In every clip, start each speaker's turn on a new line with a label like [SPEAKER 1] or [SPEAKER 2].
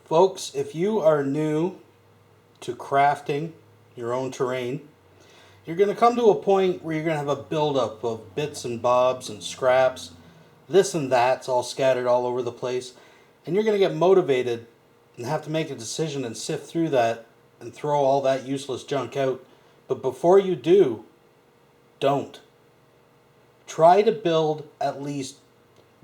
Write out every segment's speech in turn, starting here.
[SPEAKER 1] Folks, if you are new to crafting your own terrain, you're going to come to a point where you're going to have a buildup of bits and bobs and scraps, this and that's all scattered all over the place, and you're going to get motivated and have to make a decision and sift through that and throw all that useless junk out. But before you do, don't. Try to build at least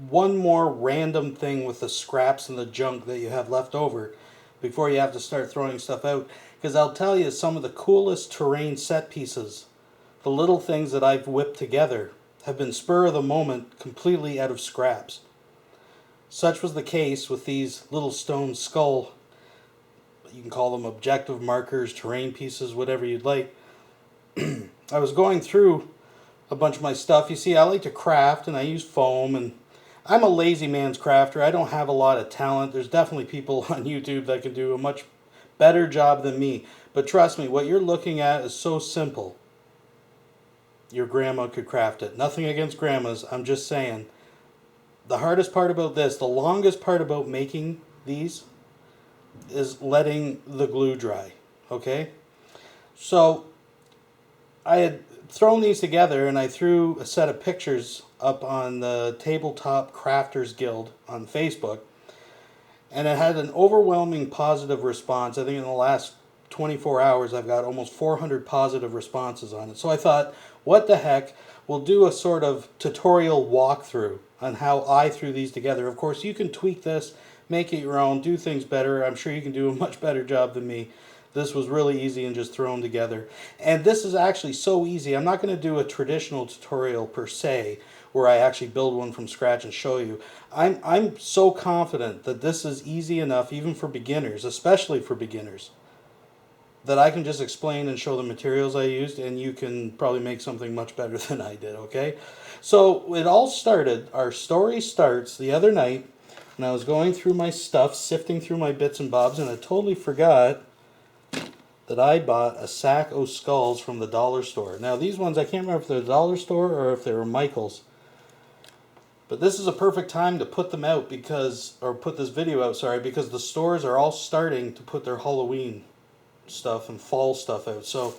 [SPEAKER 1] one more random thing with the scraps and the junk that you have left over before you have to start throwing stuff out. Because I'll tell you, some of the coolest terrain set pieces, the little things that I've whipped together, have been spur of the moment, completely out of scraps. Such was the case with these little stone skull, you can call them objective markers, terrain pieces, whatever you'd like. I was going through a bunch of my stuff. You see, I like to craft and I use foam, and I'm a lazy man's crafter. I don't have a lot of talent. There's definitely people on YouTube that can do a much better job than me. But trust me, what you're looking at is so simple. Your grandma could craft it. Nothing against grandmas. I'm just saying. The hardest part about this, the longest part about making these, is letting the glue dry. Okay? So, I had thrown these together and I threw a set of pictures up on the Tabletop Crafters Guild on Facebook, and it had an overwhelming positive response. I think in the last 24 hours I've got almost 400 positive responses on it. So I thought, what the heck, we'll do a sort of tutorial walkthrough on how I threw these together. Of course, you can tweak this, make it your own, do things better. I'm sure you can do a much better job than me. This was really easy and just thrown together. And this is actually so easy. I'm not going to do a traditional tutorial per se, where I actually build one from scratch and show you. I'm so confident that this is easy enough, even for beginners, especially for beginners, that I can just explain and show the materials I used, and you can probably make something much better than I did, okay? So it all started, our story starts the other night, and I was going through my stuff, sifting through my bits and bobs, and I totally forgot that I bought a sack of skulls from the dollar store. Now these ones, I can't remember if they're the dollar store or if they were Michael's. But this is a perfect time to put them out because, or put this video out, sorry, because the stores are all starting to put their Halloween stuff and fall stuff out. So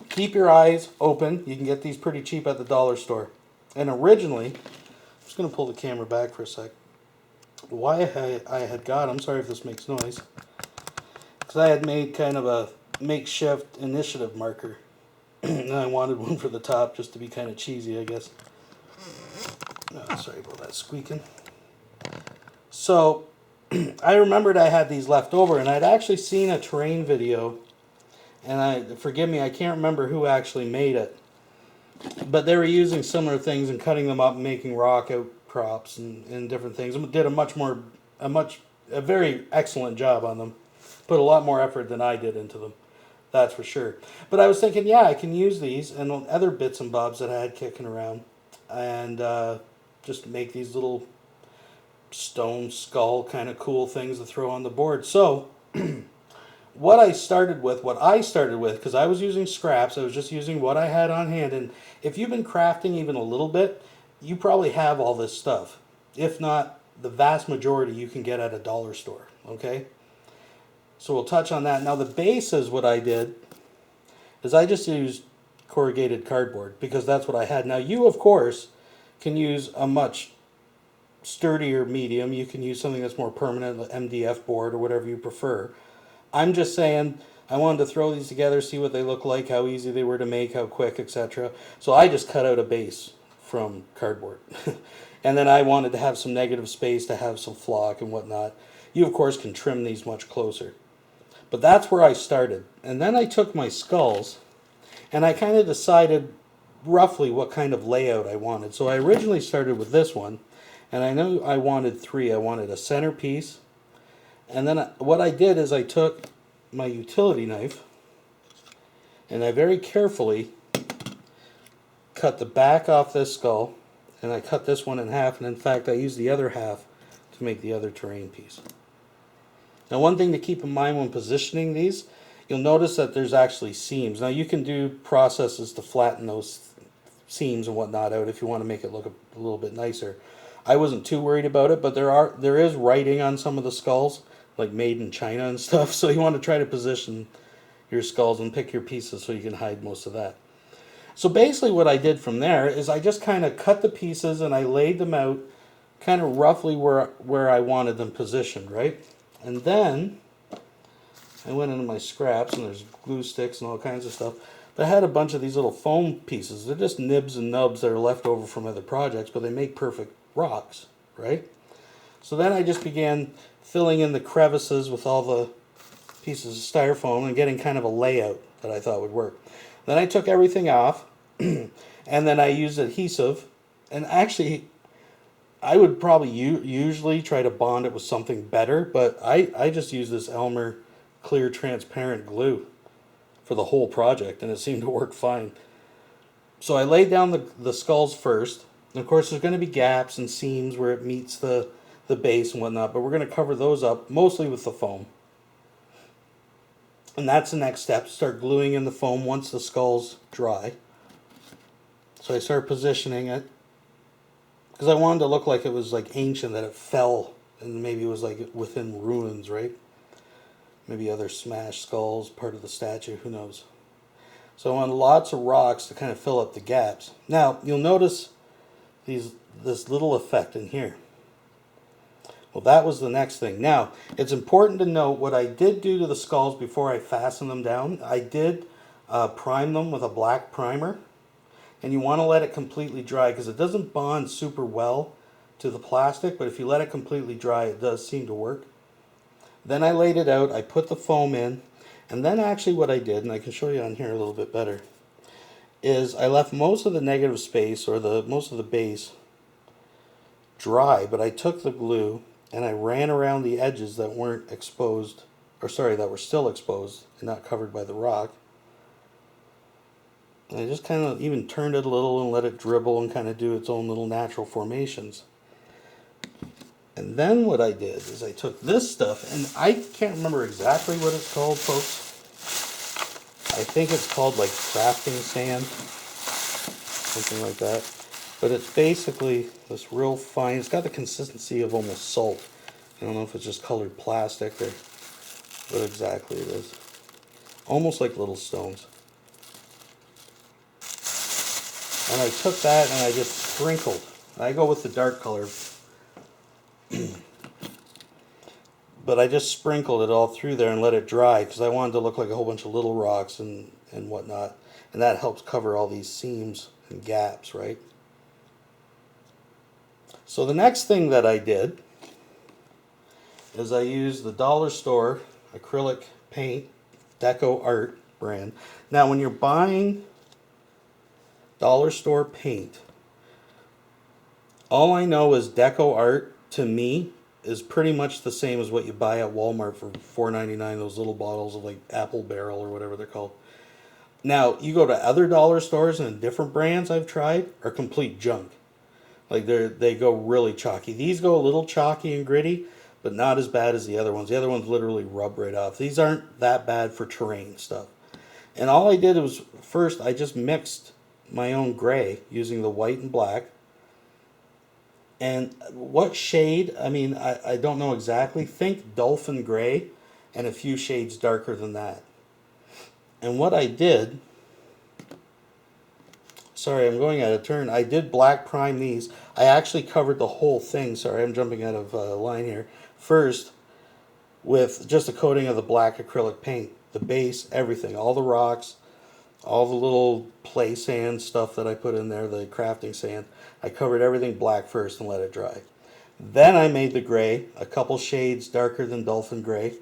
[SPEAKER 1] keep your eyes open. You can get these pretty cheap at the dollar store. And originally, I'm just going to pull the camera back for a sec. Why I had got them, sorry if this makes noise, because I had made kind of a makeshift initiative marker. And I wanted one for the top just to be kind of cheesy, I guess. Oh, sorry about that squeaking. So I remembered I had these left over, and I'd actually seen a terrain video, and forgive me, I can't remember who actually made it, but they were using similar things and cutting them up and making rock outcrops and different things. And did a very excellent job on them. Put a lot more effort than I did into them, that's for sure. But I was thinking, yeah, I can use these and other bits and bobs that I had kicking around, and just make these little stone skull kind of cool things to throw on the board. So what I started with, because I was using scraps, I was just using what I had on hand. And if you've been crafting even a little bit, you probably have all this stuff. If not, the vast majority you can get at a dollar store, okay? So we'll touch on that. Now the base is what I did, is I just used corrugated cardboard because that's what I had. Now you, of course, can use a much sturdier medium. You can use something that's more permanent, like MDF board or whatever you prefer. I'm just saying I wanted to throw these together, see what they look like, how easy they were to make, how quick, etc. So I just cut out a base from cardboard. And then I wanted to have some negative space to have some flock and whatnot. You, of course, can trim these much closer. But that's where I started. And then I took my skulls and I kind of decided roughly what kind of layout I wanted. So I originally started with this one, and I knew I wanted three. I wanted a centerpiece, and then what I did is I took my utility knife and I very carefully cut the back off this skull, and I cut this one in half, and in fact I used the other half to make the other terrain piece. Now one thing to keep in mind when positioning these, you'll notice that there's actually seams. Now you can do processes to flatten those seams and whatnot out if you want to make it look a little bit nicer. I wasn't too worried about it, but there is writing on some of the skulls like made in China and stuff. So you want to try to position your skulls and pick your pieces so you can hide most of that. So basically what I did from there is I just kind of cut the pieces and I laid them out kind of roughly where I wanted them positioned, right? And then I went into my scraps, and there's glue sticks and all kinds of stuff. But I had a bunch of these little foam pieces. They're just nibs and nubs that are left over from other projects, but they make perfect rocks, right? So then I just began filling in the crevices with all the pieces of styrofoam and getting kind of a layout that I thought would work. Then I took everything off, and then I used adhesive. And actually, I would probably usually try to bond it with something better, but I just used this Elmer clear transparent glue for the whole project, and it seemed to work fine. So I laid down the skulls first. And of course, there's going to be gaps and seams where it meets the base and whatnot, but we're going to cover those up mostly with the foam. And that's the next step, start gluing in the foam once the skull's dry. So I start positioning it, because I wanted to look like it was like ancient, that it fell, and maybe it was like within ruins, right? Maybe other smashed skulls, part of the statue, who knows. So I wanted lots of rocks to kind of fill up the gaps. Now, you'll notice this little effect in here. Well, that was the next thing. Now, it's important to note what I did do to the skulls before I fastened them down. I did prime them with a black primer. And you want to let it completely dry, because it doesn't bond super well to the plastic, but if you let it completely dry, it does seem to work. Then I laid it out, I put the foam in, and then actually what I did, and I can show you on here a little bit better, is I left most of the negative space, or most of the base, dry, but I took the glue and I ran around the edges that weren't exposed, or sorry, that were still exposed and not covered by the rock. And I just kind of even turned it a little and let it dribble and kind of do its own little natural formations. And then what I did is I took this stuff, and I can't remember exactly what it's called, folks. I think it's called like crafting sand, something like that. But it's basically this real fine, it's got the consistency of almost salt. I don't know if it's just colored plastic or what exactly it is. Almost like little stones. And I took that and I just sprinkled. I go with the dark color. But I just sprinkled it all through there and let it dry, because I wanted to look like a whole bunch of little rocks and whatnot. And that helps cover all these seams and gaps, right? So the next thing that I did is I used the dollar store acrylic paint, Deco Art brand. Now when you're buying dollar store paint, all I know is Deco Art, to me, is pretty much the same as what you buy at Walmart for $4.99, those little bottles of like Apple Barrel or whatever they're called. Now, you go to other dollar stores and different brands I've tried are complete junk. Like they go really chalky. These go a little chalky and gritty, but not as bad as the other ones. The other ones literally rub right off. These aren't that bad for terrain stuff. And all I did was, first I just mixed my own gray using the white and black. And what shade, I mean, I don't know exactly. Think dolphin gray and a few shades darker than that. And what I did, sorry, I'm going out of turn. I did black prime these. I actually covered the whole thing. Sorry, I'm jumping out of line here. First, with just a coating of the black acrylic paint. The base, everything, all the rocks, all the little play sand stuff that I put in there, the crafting sand. I covered everything black first and let it dry. Then I made the gray, a couple shades darker than dolphin gray.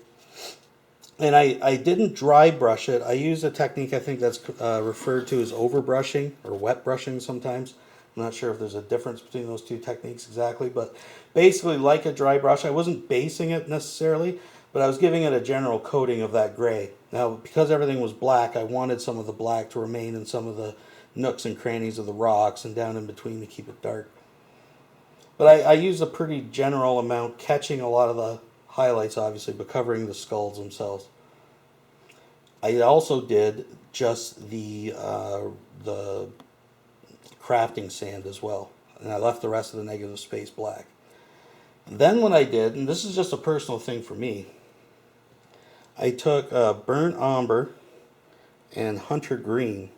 [SPEAKER 1] And I didn't dry brush it. I used a technique I think that's referred to as overbrushing or wet brushing sometimes. I'm not sure if there's a difference between those two techniques exactly, but basically like a dry brush. I wasn't basing it necessarily, but I was giving it a general coating of that gray. Now, because everything was black, I wanted some of the black to remain in some of the nooks and crannies of the rocks and down in between to keep it dark. But I used a pretty general amount, catching a lot of the highlights obviously, but covering the skulls themselves. I also did just the crafting sand as well, and I left the rest of the negative space black. Then what I did, and this is just a personal thing for me, I took burnt umber and hunter green,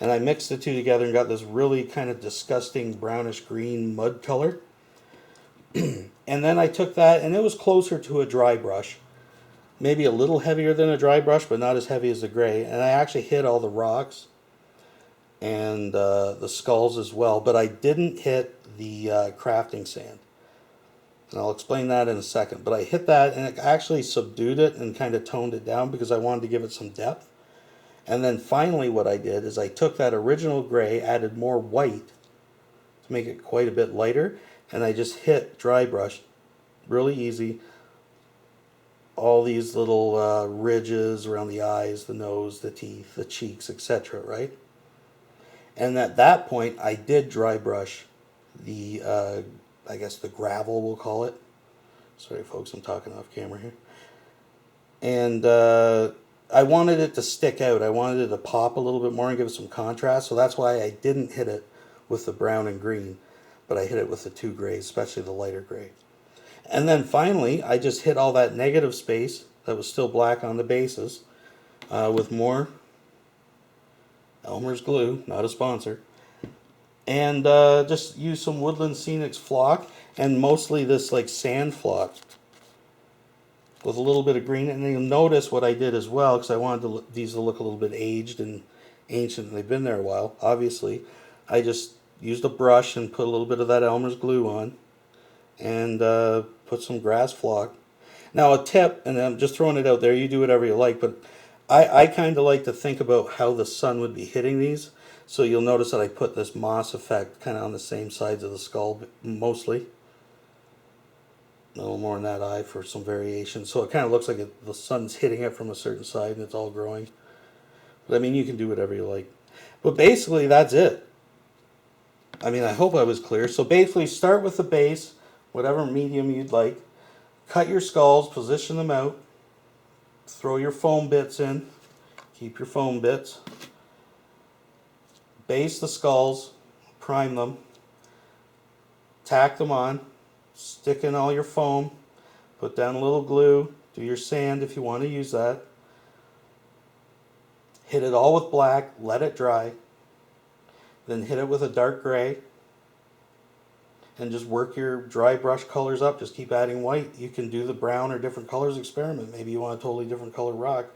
[SPEAKER 1] and I mixed the two together and got this really kind of disgusting brownish green mud color. And then I took that, and it was closer to a dry brush, maybe a little heavier than a dry brush, but not as heavy as the gray. And I actually hit all the rocks and the skulls as well, but I didn't hit the crafting sand. And I'll explain that in a second. But I hit that, and it actually subdued it and kind of toned it down because I wanted to give it some depth. And then finally what I did is I took that original gray, added more white to make it quite a bit lighter, and I just hit dry brush, really easy, all these little ridges around the eyes, the nose, the teeth, the cheeks, etc., right? And at that point, I did dry brush the, I guess the gravel, we'll call it. Sorry, folks, I'm talking off camera here. And I wanted it to stick out. I wanted it to pop a little bit more and give it some contrast. So that's why I didn't hit it with the brown and green, but I hit it with the two grays, especially the lighter gray. And then finally, I just hit all that negative space that was still black on the bases with more Elmer's glue, not a sponsor. And just use some Woodland Scenics flock, and mostly this like sand flock with a little bit of green. And you'll notice what I did as well, because I wanted these to look a little bit aged and ancient, and they've been there a while, obviously. I just used a brush and put a little bit of that Elmer's glue on, and put some grass flock. Now a tip, and I'm just throwing it out there, you do whatever you like, but I kind of like to think about how the sun would be hitting these. So you'll notice that I put this moss effect kind of on the same sides of the skull, mostly. A little more in that eye for some variation. So it kind of looks like the sun's hitting it from a certain side and it's all growing. But I mean, you can do whatever you like. But basically, that's it. I mean, I hope I was clear. So basically, start with the base, whatever medium you'd like. Cut your skulls, position them out. Throw your foam bits in. Keep your foam bits. Base the skulls, prime them, tack them on, stick in all your foam, put down a little glue, do your sand if you want to use that. Hit it all with black, let it dry, then hit it with a dark gray, and just work your dry brush colors up. Just keep adding white. You can do the brown or different colors experiment. Maybe you want a totally different color rock.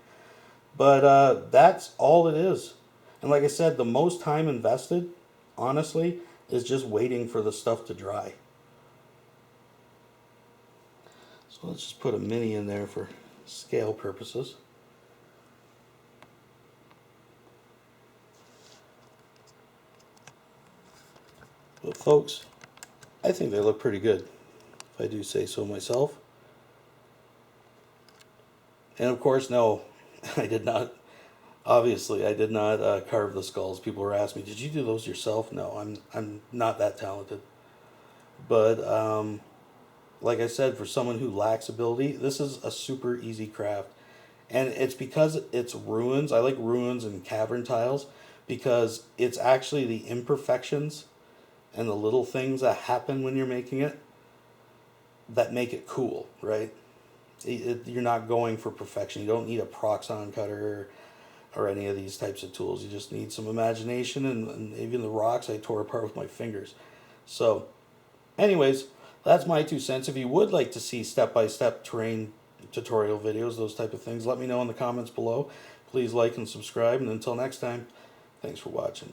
[SPEAKER 1] But that's all it is. And like I said, the most time invested, honestly, is just waiting for the stuff to dry. So let's just put a mini in there for scale purposes. But folks, I think they look pretty good, if I do say so myself. And of course, no, I did not. Obviously, I did not carve the skulls. People were asking me, "Did you do those yourself?" No, I'm not that talented. But like I said, for someone who lacks ability, this is a super easy craft, and it's because it's ruins. I like ruins and cavern tiles because it's actually the imperfections and the little things that happen when you're making it that make it cool, right? You're not going for perfection. You don't need a Proxxon cutter or any of these types of tools. You just need some imagination, and even the rocks I tore apart with my fingers. So, anyways, that's my 2 cents. If you would like to see step-by-step terrain tutorial videos, those type of things, let me know in the comments below. Please like and subscribe, and until next time, thanks for watching.